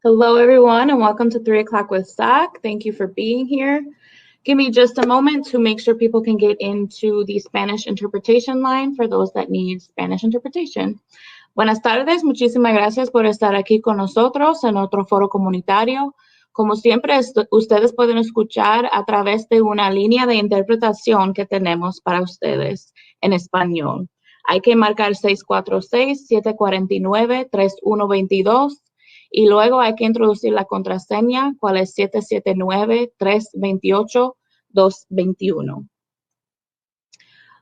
Hello, everyone, and welcome to 3 o'clock with SOC. Thank you for being here. Give me just a moment to make sure people can get into the Spanish interpretation line for those that need Spanish interpretation. Buenas tardes, muchísimas gracias por estar aquí con nosotros en otro foro comunitario. Como siempre, ustedes pueden escuchar a través de una línea de interpretación que tenemos para ustedes en español. Hay que marcar 646-749-3122 y luego hay que introducir la contraseña, cual es 779-328-221.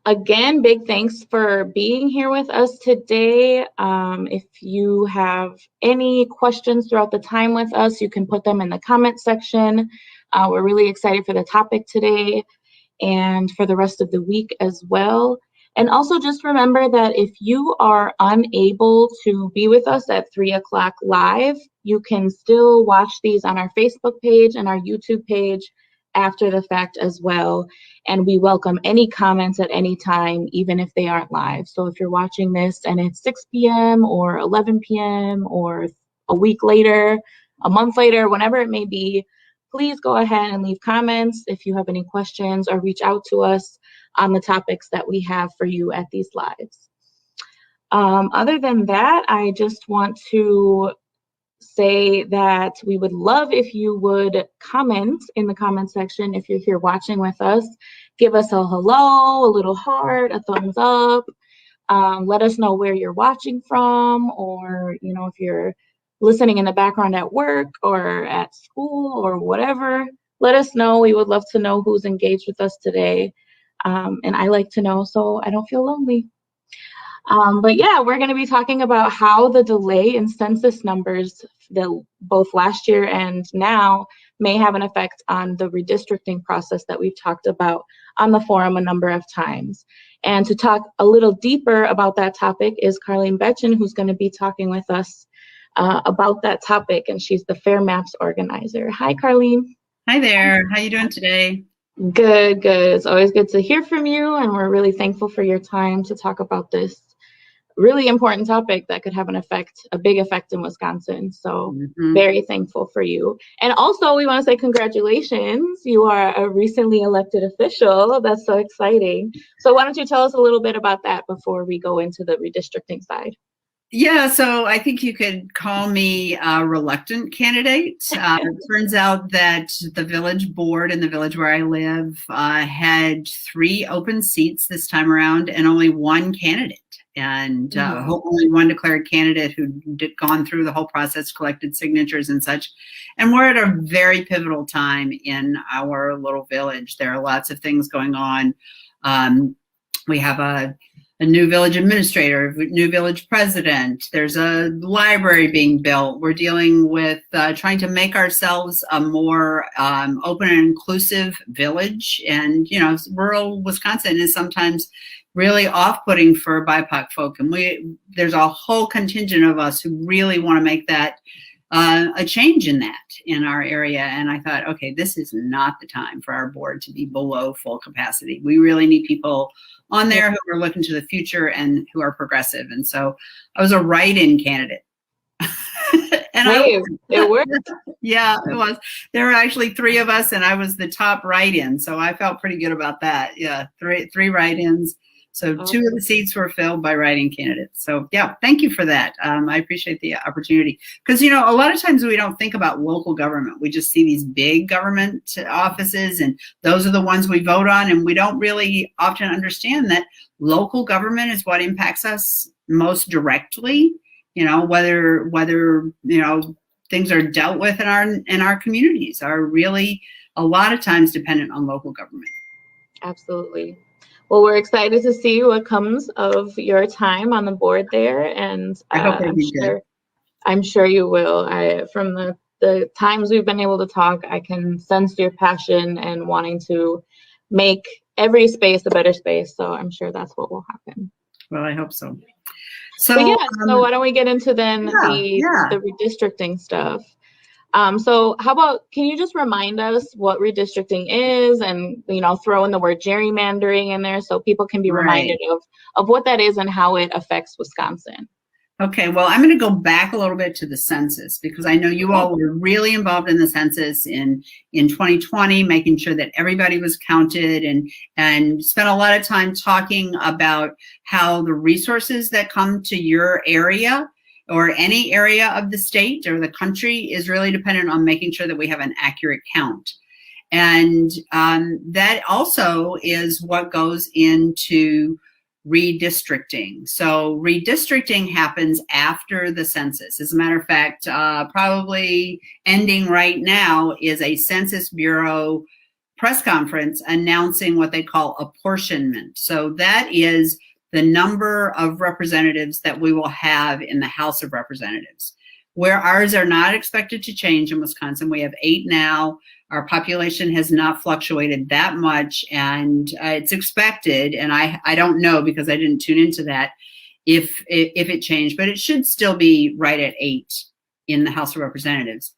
Again, big thanks for being here with us today. If you have any questions throughout the time with us, you can put them in the comment section. We're really excited for the topic today and for the rest of the week as well. And also just remember that if you are unable to be with us at 3 o'clock live, you can still watch these on our Facebook page and our YouTube page after the fact as well. And we welcome any comments at any time, even if they aren't live. So if you're watching this and it's 6 p.m. or 11 p.m. or a week later, a month later, whenever it may be, please go ahead and leave comments if you have any questions or reach out to us on the topics that we have for you at these lives. Other than that, I just want to say that we would love if you would comment in the comment section if you're here watching with us. Give us a hello, a little heart, a thumbs up. Let us know where you're watching from, or if you're listening in the background at work or at school or whatever. Let us know. We would love to know who's engaged with us today. And I like to know so I don't feel lonely. But yeah, we're going to be talking about how the delay in census numbers, both last year and now, may have an effect on the redistricting process that we've talked about on the forum a number of times. And to talk a little deeper about that topic is Carlene Bechen, who's going to be talking with us about that topic, and she's the Fair Maps organizer. Hi, Carlene. Hi there. How you doing today? Good, good. It's always good to hear from you, and we're really thankful for your time to talk about this really important topic that could have a big effect in Wisconsin. So very thankful for you. And also we want to say congratulations. You are a recently elected official. That's so exciting. So why don't you tell us a little bit about that before we go into the redistricting side? Yeah, so I think you could call me a reluctant candidate. It turns out that the village board in the village where I live had 3 open seats this time around and only 1 candidate. And only 1 declared candidate who'd gone through the whole process, collected signatures and such. And we're at a very pivotal time in our little village. There are lots of things going on. We have a new village administrator, new village president. There's a library being built. We're dealing with trying to make ourselves a more open and inclusive village. And, rural Wisconsin is sometimes really off-putting for BIPOC folk. And there's a whole contingent of us who really want to make that a change in our area. And I thought, okay, this is not the time for our board to be below full capacity. We really need people on there who are looking to the future and who are progressive. And so I was a write-in candidate. And it worked. Yeah, it was. There were actually 3 of us, and I was the top write-in. So I felt pretty good about that. Yeah, three write-ins. So 2 of the seats were filled by write-in candidates. So yeah, thank you for that. I appreciate the opportunity. Because, a lot of times we don't think about local government. We just see these big government offices, and those are the ones we vote on. And we don't really often understand that local government is what impacts us most directly. Whether things are dealt with in our communities are really a lot of times dependent on local government. Absolutely. Well, we're excited to see what comes of your time on the board there, and I hope I'm sure you will. From the times we've been able to talk, I can sense your passion and wanting to make every space a better space. So I'm sure that's what will happen. Well, I hope so. So why don't we get into then the redistricting stuff? So how about, can you just remind us what redistricting is, and, throw in the word gerrymandering in there so people can be reminded of what that is and how it affects Wisconsin? Okay, well, I'm going to go back a little bit to the census because I know you all were really involved in the census in 2020, making sure that everybody was counted and spent a lot of time talking about how the resources that come to your area or any area of the state or the country is really dependent on making sure that we have an accurate count. And that also is what goes into redistricting. So redistricting happens after the census. As a matter of fact, probably ending right now is a Census Bureau press conference announcing what they call apportionment. So that is the number of representatives that we will have in the House of Representatives, where ours are not expected to change in Wisconsin. We have 8 now. Our population has not fluctuated that much, and it's expected, and I don't know because I didn't tune into that if it changed, but it should still be right at 8 in the House of Representatives.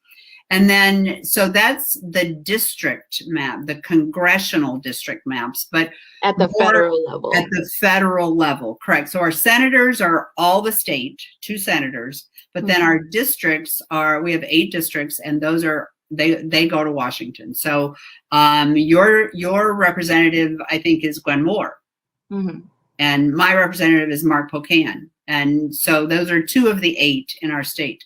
And then, so that's the district map, the congressional district maps, but at the federal level. At the federal level, correct. So our senators are all the state, 2 senators, but then our districts are, we have 8 districts, and those are, they go to Washington. So your representative, I think, is Gwen Moore. And my representative is Mark Pocan. And so those are 2 of the 8 in our state.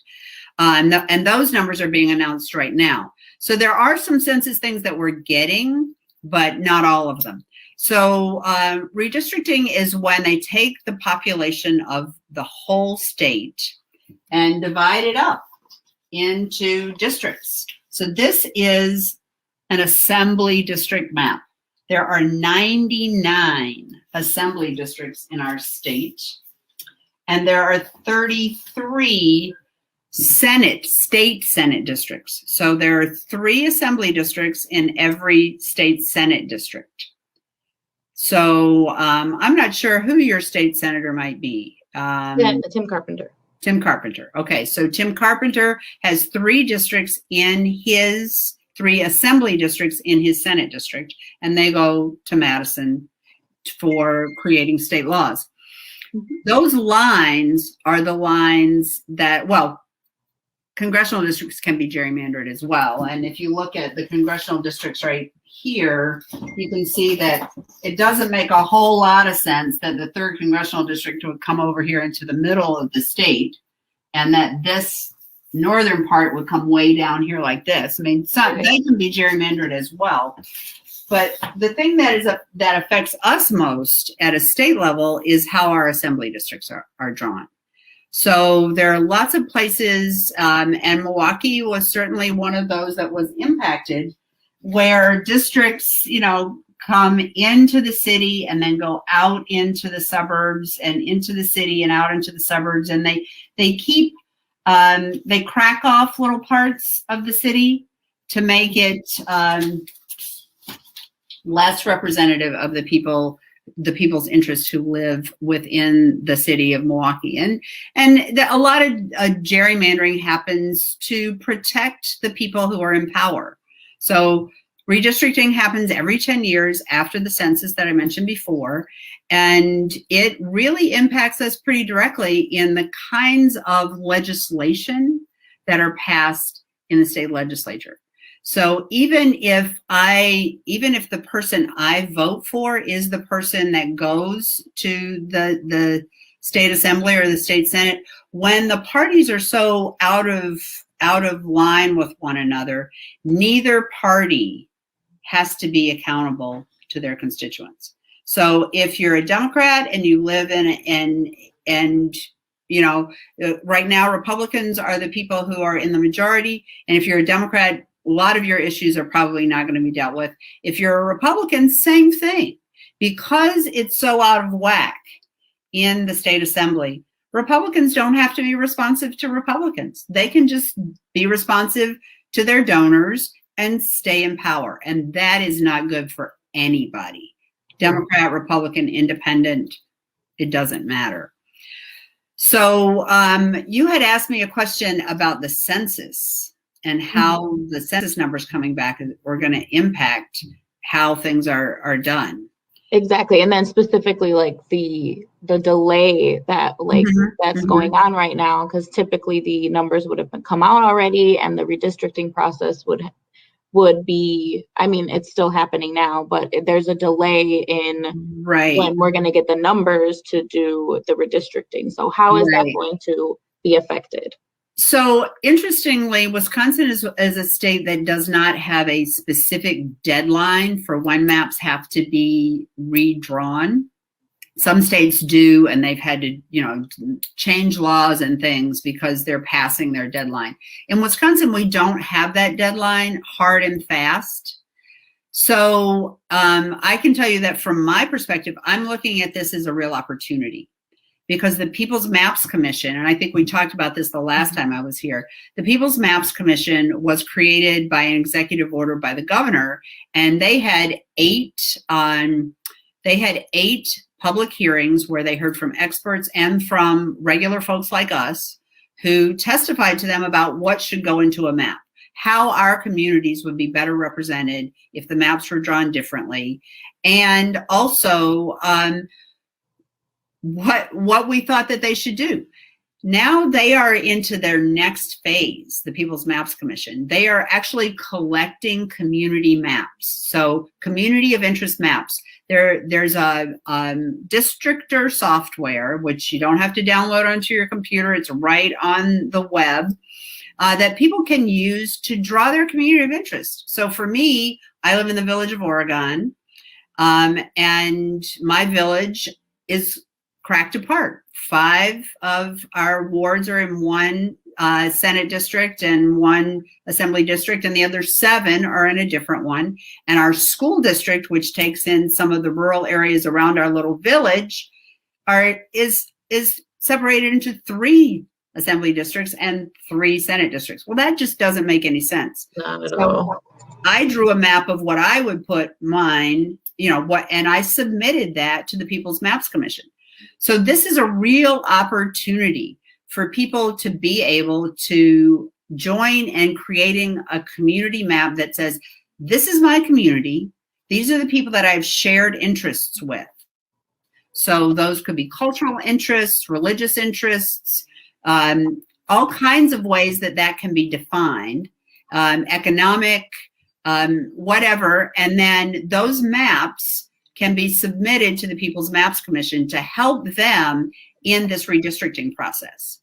And those numbers are being announced right now. So there are some census things that we're getting, but not all of them. So redistricting is when they take the population of the whole state and divide it up into districts. So this is an assembly district map. There are 99 assembly districts in our state, and there are 33 state Senate districts. So there are 3 assembly districts in every state Senate district. So I'm not sure who your state senator might be. Tim Carpenter. Tim Carpenter. Okay, so Tim Carpenter has 3 districts in his 3 assembly districts in his Senate district, and they go to Madison for creating state laws. Those lines are the lines that, well, congressional districts can be gerrymandered as well. And if you look at the congressional districts right here, you can see that it doesn't make a whole lot of sense that the 3rd congressional district would come over here into the middle of the state and that this northern part would come way down here like this. I mean, they can be gerrymandered as well. But the thing that affects us most at a state level is how our assembly districts are drawn. So there are lots of places, and Milwaukee was certainly one of those that was impacted, where districts, come into the city and then go out into the suburbs and into the city and out into the suburbs, and they keep they crack off little parts of the city to make it less representative of the people's interests who live within the city of Milwaukee. And a lot of gerrymandering happens to protect the people who are in power. So redistricting happens every 10 years after the census that I mentioned before, and it really impacts us pretty directly in the kinds of legislation that are passed in the state legislature. So even if the person I vote for is the person that goes to the state assembly or the state senate, when the parties are so out of line with one another, neither party has to be accountable to their constituents. So if you're a Democrat and you live right now Republicans are the people who are in the majority, and if you're a Democrat, a lot of your issues are probably not going to be dealt with. If you're a Republican, same thing. Because it's so out of whack in the state assembly, Republicans don't have to be responsive to Republicans. They can just be responsive to their donors and stay in power. And that is not good for anybody. Democrat, Republican, Independent, it doesn't matter. So you had asked me a question about the census and how the census numbers coming back are going to impact how things are done. Exactly. And then specifically like the delay that that's going on right now, because typically the numbers would have come out already and the redistricting process would be, I mean, it's still happening now, but there's a delay in when we're going to get the numbers to do the redistricting. So how is that going to be affected? So interestingly, Wisconsin is a state that does not have a specific deadline for when maps have to be redrawn. Some states do, and they've had to, change laws and things because they're passing their deadline. In Wisconsin, we don't have that deadline hard and fast. So I can tell you that from my perspective, I'm looking at this as a real opportunity. Because the People's Maps Commission, and I think we talked about this the last time I was here, the People's Maps Commission was created by an executive order by the governor, and they had eight public hearings where they heard from experts and from regular folks like us who testified to them about what should go into a map, how our communities would be better represented if the maps were drawn differently, and also what we thought that they should do. Now they are into their next phase, the People's Maps Commission. They are actually collecting community maps. So community of interest maps. There's a districtor software, which you don't have to download onto your computer. It's right on the web that people can use to draw their community of interest. So for me, I live in the village of Oregon, and my village is cracked apart. 5 of our wards are in one Senate district and one assembly district, and the other 7 are in a different one. And our school district, which takes in some of the rural areas around our little village, is separated into 3 assembly districts and 3 Senate districts. Well, that just doesn't make any sense. Not at all. I drew a map of what I would put mine, and I submitted that to the People's Maps Commission. So this is a real opportunity for people to be able to join in creating a community map that says, this is my community. These are the people that I've shared interests with. So those could be cultural interests, religious interests, all kinds of ways that can be defined, economic, whatever. And then those maps can be submitted to the People's Maps Commission to help them in this redistricting process.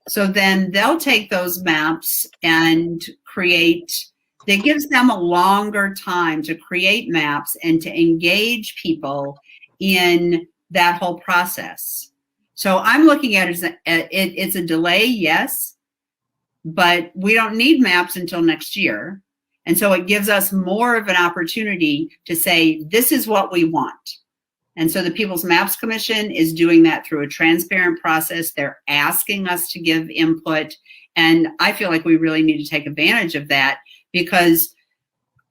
So then they'll take those maps and that gives them a longer time to create maps and to engage people in that whole process. So I'm looking at it as it's a delay, yes, but we don't need maps until next year. And so it gives us more of an opportunity to say, this is what we want. And so the People's Maps Commission is doing that through a transparent process. They're asking us to give input. And I feel like we really need to take advantage of that, because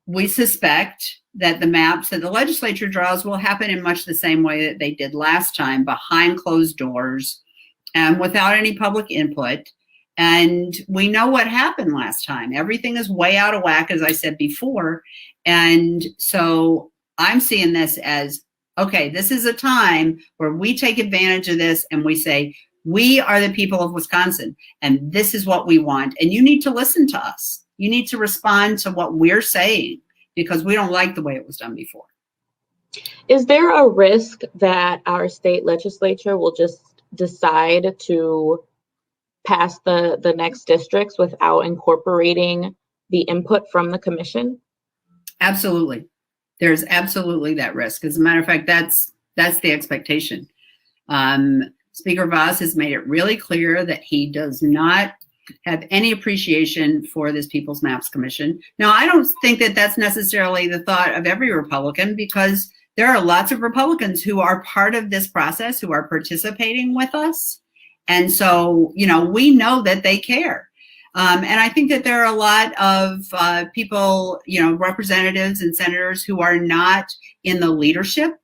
we suspect that the maps that the legislature draws will happen in much the same way that they did last time, behind closed doors and without any public input. And we know what happened last time. Everything is way out of whack, as I said before. And so I'm seeing this as, okay, this is a time where we take advantage of this and we say, we are the people of Wisconsin and this is what we want. And you need to listen to us. You need to respond to what we're saying, because we don't like the way it was done before. Is there a risk that our state legislature will just decide to pass the next districts without incorporating the input from the commission? Absolutely. There's absolutely that risk. As a matter of fact, that's the expectation. Speaker Vaz has made it really clear that he does not have any appreciation for this People's Maps Commission. Now, I don't think that that's necessarily the thought of every Republican, because there are lots of Republicans who are part of this process, who are participating with us. And so, we know that they care. And I think that there are a lot of people, representatives and senators who are not in the leadership,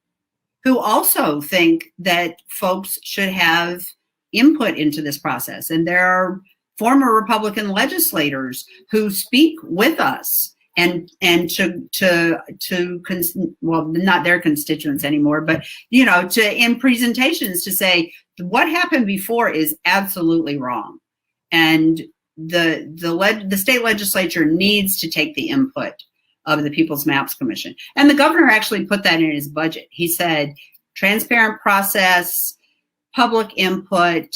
who also think that folks should have input into this process. And there are former Republican legislators who speak with us and well, not their constituents anymore, but in presentations to say what happened before is absolutely wrong, and the state legislature needs to take the input of the People's Maps Commission. And the governor actually put that in his budget. He said transparent process, public input,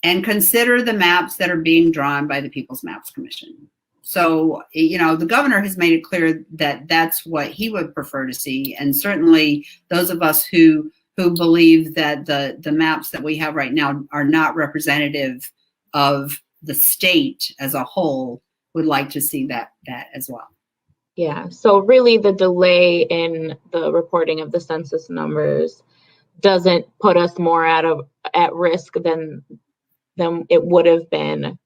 and consider the maps that are being drawn by the People's Maps Commission. So, the governor has made it clear that that's what he would prefer to see. And certainly those of us who believe that the maps that we have right now are not representative of the state as a whole would like to see that as well. Yeah, so really the delay in the reporting of the census numbers doesn't put us more at risk than it would have been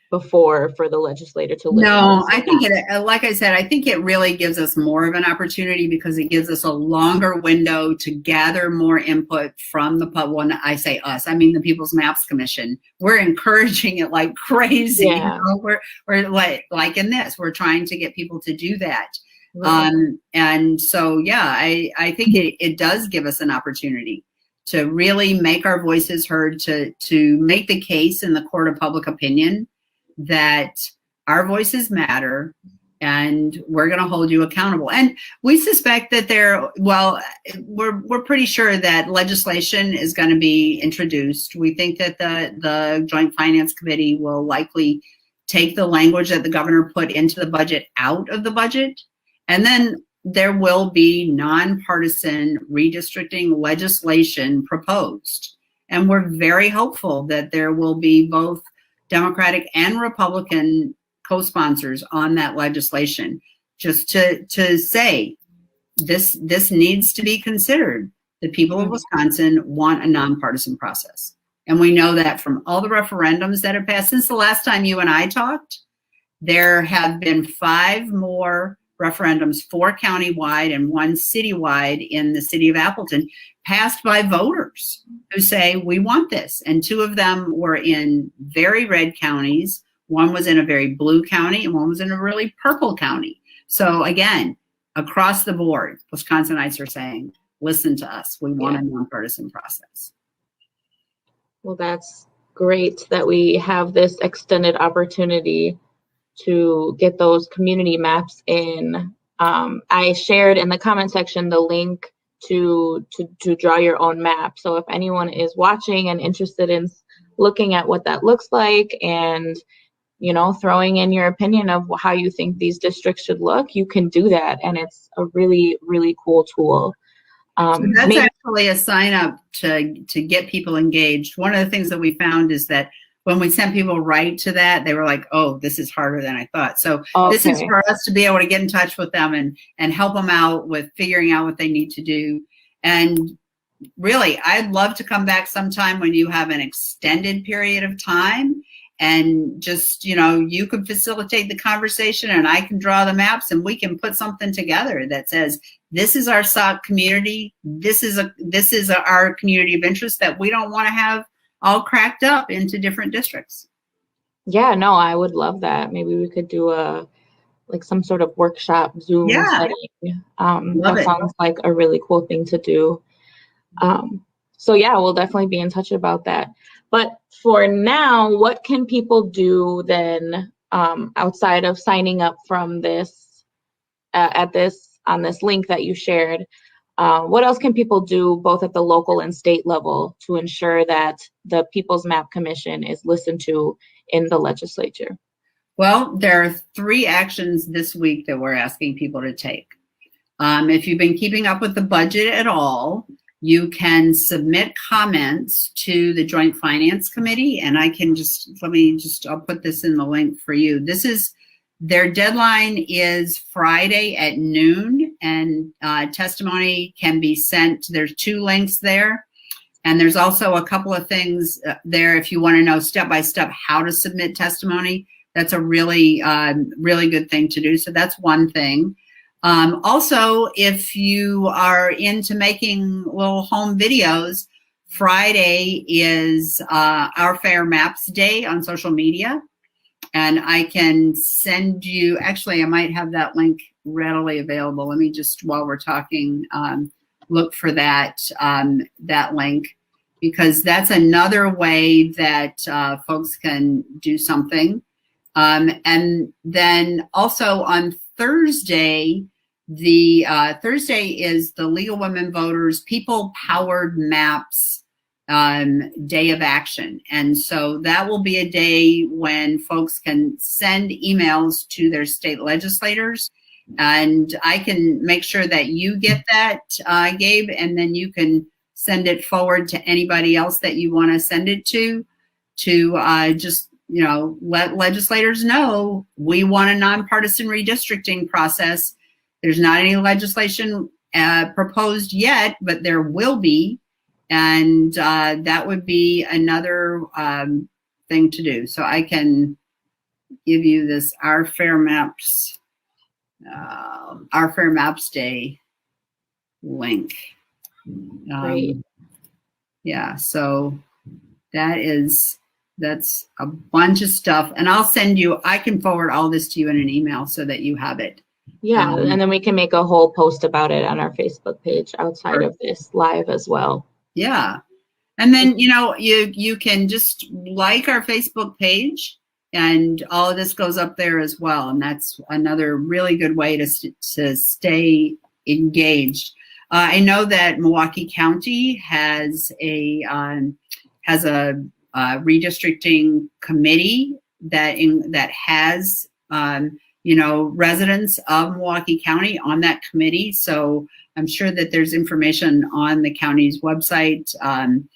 before for the legislator to listen. No, I think like I said, I think it really gives us more of an opportunity because it gives us a longer window to gather more input from the public. When I say us, I mean the People's Maps Commission. We're encouraging it like crazy. Yeah. We're like in this, we're trying to get people to do that. Right. And so, yeah, I think it does give us an opportunity to really make our voices heard, to make the case in the court of public opinion that our voices matter and we're going to hold you accountable. And we suspect that we're pretty sure that legislation is going to be introduced. We think that the Joint Finance Committee will likely take the language that the governor put into the budget out of the budget. And then there will be nonpartisan redistricting legislation proposed. And we're very hopeful that there will be both Democratic and Republican co-sponsors on that legislation, just to say this needs to be considered. The people of Wisconsin want a nonpartisan process. And we know that from all the referendums that have passed. Since the last time you and I talked, there have been 5 more referendums, 4 countywide and 1 citywide in the city of Appleton, passed by voters who say, we want this. And 2 of them were in very red counties. One was in a very blue county and one was in a really purple county. So again, across the board, Wisconsinites are saying, listen to us. We want a nonpartisan process. Well, that's great that we have this extended opportunity to get those community maps in. I shared in the comment section the link to draw your own map. So if anyone is watching and interested in looking at what that looks like and, throwing in your opinion of how you think these districts should look, you can do that. And it's a really, really cool tool. So that's actually a sign up to get people engaged. One of the things that we found is that when we sent people right to that, they were like, oh, this is harder than I thought. So This is for us to be able to get in touch with them and help them out with figuring out what they need to do. And really, I'd love to come back sometime when you have an extended period of time and just, you can facilitate the conversation and I can draw the maps and we can put something together that says, this is our SOC community. This is our community of interest that we don't want to have all cracked up into different districts. Yeah, no, I would love that. Maybe we could do some sort of workshop Zoom setting. That sounds like a really cool thing to do. So yeah, we'll definitely be in touch about that. But for now, what can people do then outside of signing up from this on this link that you shared? What else can people do both at the local and state level to ensure that the People's Map Commission is listened to in the legislature? Well, there are 3 actions this week that we're asking people to take. If you've been keeping up with the budget at all, you can submit comments to the Joint Finance Committee, and I'll put this in the link for you. Their deadline is Friday at noon, and testimony can be sent. There's 2 links there, and there's also a couple of things there if you want to know step-by-step how to submit testimony. That's a really, really good thing to do. So that's one thing. Also, if you are into making little home videos, Friday is our Fair Maps Day on social media. And I can send you, actually, I might have that link readily available. Let me just, while we're talking, look for that link, because that's another way that folks can do something. And then also on Thursday, Thursday is the Legal Women Voters People Powered Maps Day of Action. And so that will be a day when folks can send emails to their state legislators. And I can make sure that you get that, Gabe, and then you can send it forward to anybody else that you want to send it to just, let legislators know we want a nonpartisan redistricting process. There's not any legislation proposed yet, but there will be. And that would be another thing to do. So I can give you this Our Fair Maps Day link. Great. Yeah, so that's a bunch of stuff. And I'll send you, I can forward all this to you in an email so that you have it. Yeah, and then we can make a whole post about it on our Facebook page outside of this live as well. Yeah. And then, you can just like our Facebook page, and all of this goes up there as well. And that's another really good way to stay engaged. I know that Milwaukee County has a redistricting committee that has, residents of Milwaukee County on that committee. So I'm sure that there's information on the county's website. And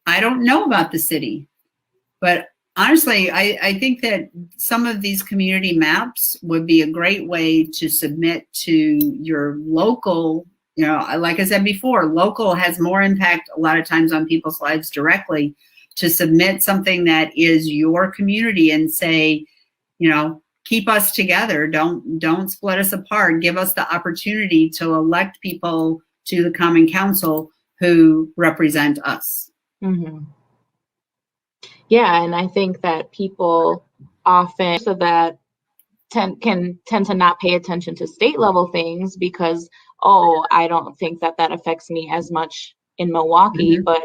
I don't know about the city, but honestly, I think that some of these community maps would be a great way to submit to your local, like I said before, local has more impact a lot of times on people's lives directly, to submit something that is your community and say, keep us together. Don't split us apart. Give us the opportunity to elect people to the Common Council who represent us. Mm-hmm. Yeah, and I think that people often can tend to not pay attention to state level things because, I don't think that affects me as much in Milwaukee, Mm-hmm. but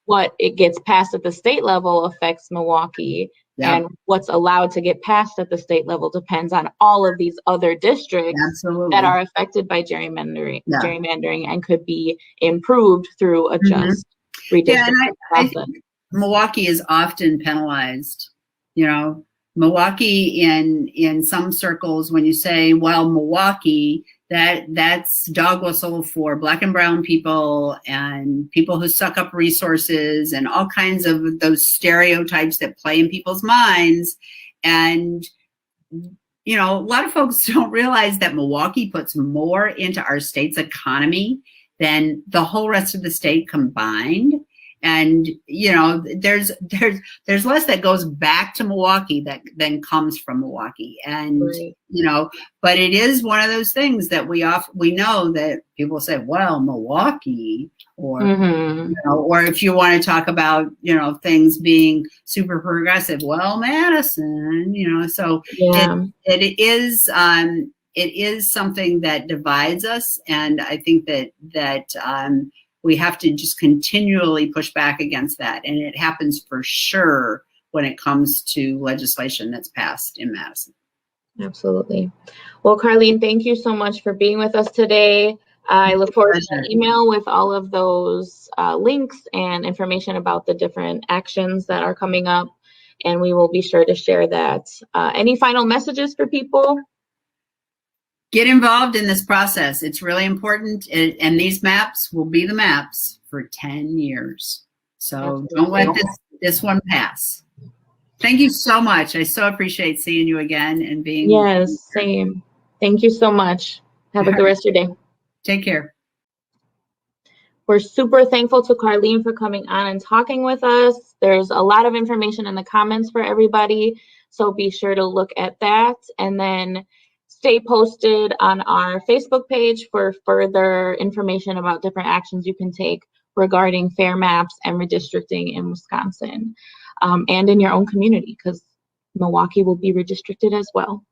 what it gets passed at the state level affects Milwaukee. Yeah. And what's allowed to get passed at the state level depends on all of these other districts that are affected by gerrymandering and could be improved through a just redistricting process. I think Milwaukee is often penalized. Milwaukee in some circles, when you say, well, Milwaukee, that's dog whistle for Black and brown people and people who suck up resources and all kinds of those stereotypes that play in people's minds. And, a lot of folks don't realize that Milwaukee puts more into our state's economy than the whole rest of the state combined. And, there's less that goes back to Milwaukee than comes from Milwaukee. And, but it is one of those things that we know that people say, well, Milwaukee, or, or if you want to talk about, things being super progressive, well, Madison, so it is something that divides us. And I think that we have to just continually push back against that. And it happens for sure when it comes to legislation that's passed in Madison. Absolutely. Well, Carlene, thank you so much for being with us today. I look forward to an email with all of those links and information about the different actions that are coming up. And we will be sure to share that. Any final messages for people? Get involved in this process. It's really important. And these maps will be the maps for 10 years. So Don't let this one pass. Thank you so much. I so appreciate seeing you again and being. Yes, same. Thank you so much. Have a good rest of your day. Take care. We're super thankful to Carlene for coming on and talking with us. There's a lot of information in the comments for everybody. So be sure to look at that. And then stay posted on our Facebook page for further information about different actions you can take regarding fair maps and redistricting in Wisconsin. and in your own community, because Milwaukee will be redistricted as well.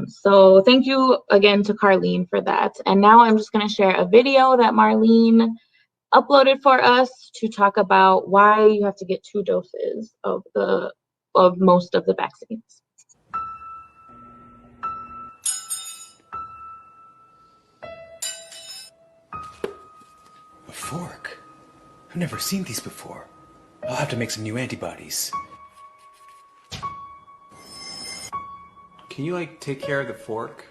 So thank you again to Carlene for that. And now I'm just going to share a video that Marlene uploaded for us to talk about why you have to get 2 doses of most of the vaccines. A fork? I've never seen these before. I'll have to make some new antibodies. Can you, take care of the fork?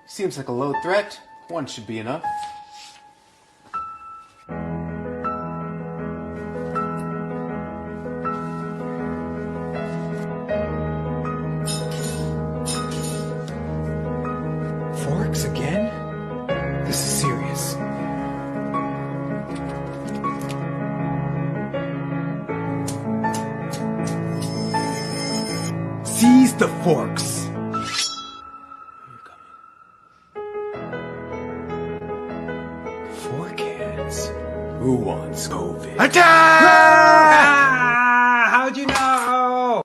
Seems like a low threat. 1 should be enough. Forks again? This is serious. Seize the forks! Fork hands. Who wants COVID? Attack! Ah! How'd you know?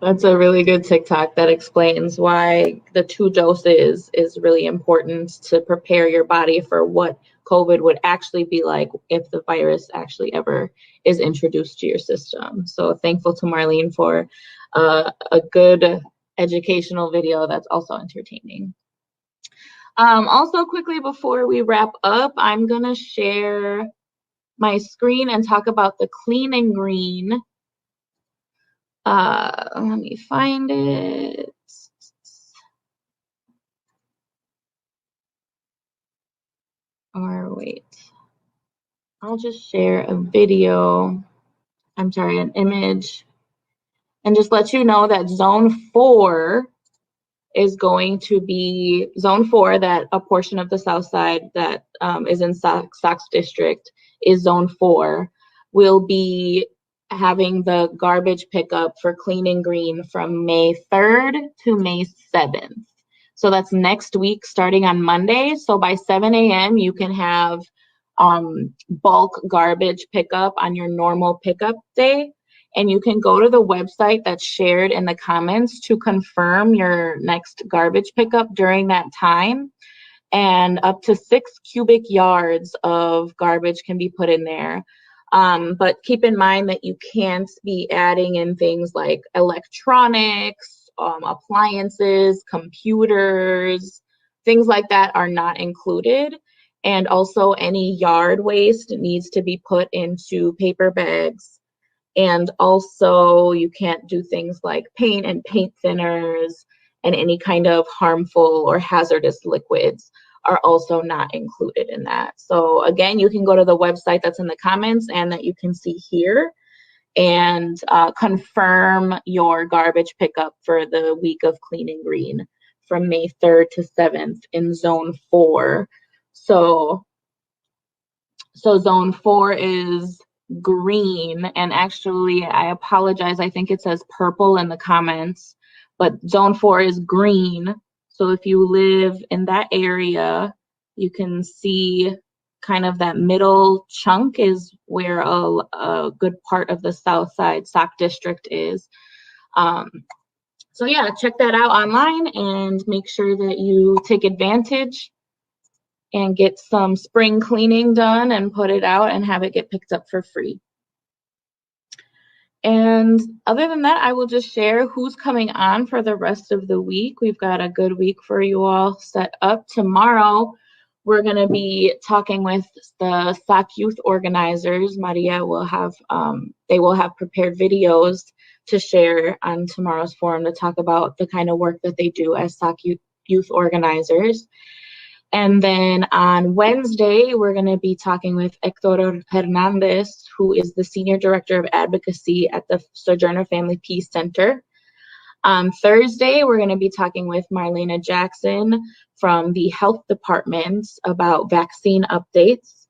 That's a really good TikTok that explains why the 2 doses is really important to prepare your body for what COVID would actually be like if the virus actually ever is introduced to your system. So thankful to Marlene for a good educational video that's also entertaining. Also quickly before we wrap up, I'm gonna share my screen and talk about the Clean and Green. Let me find it. Or wait, I'll just share a video. I'm sorry, an image, and just let you know that Zone 4 is going to be Zone 4, that a portion of the South Side that is in SOC's district is Zone 4, will be having the garbage pickup for Clean and Green from May 3rd to May 7th. So that's next week starting on Monday. So by 7 a.m. you can have bulk garbage pickup on your normal pickup day. And you can go to the website that's shared in the comments to confirm your next garbage pickup during that time. And up to 6 cubic yards of garbage can be put in there. But keep in mind that you can't be adding in things like electronics, appliances, computers, things like that are not included. And also any yard waste needs to be put into paper bags. And also you can't do things like paint and paint thinners, and any kind of harmful or hazardous liquids are also not included in that. So again, you can go to the website that's in the comments and that you can see here and confirm your garbage pickup for the week of Clean and Green from May 3rd to 7th in Zone 4. So Zone 4 is green, and actually I apologize, I think it says purple in the comments, but Zone 4 is green. So if you live in that area, you can see kind of that middle chunk is where a good part of the South Side SOC district is. So yeah, check that out online and make sure that you take advantage and get some spring cleaning done and put it out and have it get picked up for free. And other than that, I will just share who's coming on for the rest of the week. We've got a good week for you all set up. Tomorrow, we're going to be talking with the SOC youth organizers. Maria will have, they will have prepared videos to share on tomorrow's forum to talk about the kind of work that they do as SOC youth organizers. And then on Wednesday, we're going to be talking with Hector Hernandez, who is the Senior Director of Advocacy at the Sojourner Family Peace Center. On Thursday, we're going to be talking with Marlena Jackson from the Health Department about vaccine updates.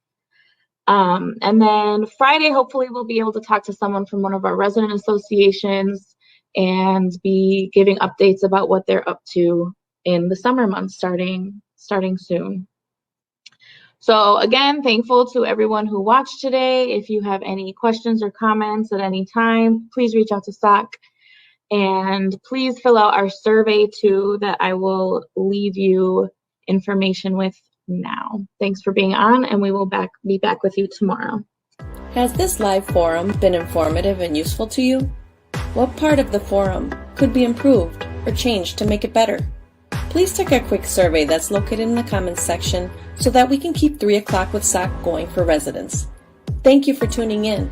And then Friday, hopefully we'll be able to talk to someone from one of our resident associations and be giving updates about what they're up to in the summer months starting soon. So again, thankful to everyone who watched today. If you have any questions or comments at any time, please reach out to SOC. And please fill out our survey too that I will leave you information with now. Thanks for being on, and we will be back with you tomorrow. Has this live forum been informative and useful to you? What part of the forum could be improved or changed to make it better? Please take a quick survey that's located in the comments section so that we can keep 3 o'clock with SOC going for residents. Thank you for tuning in.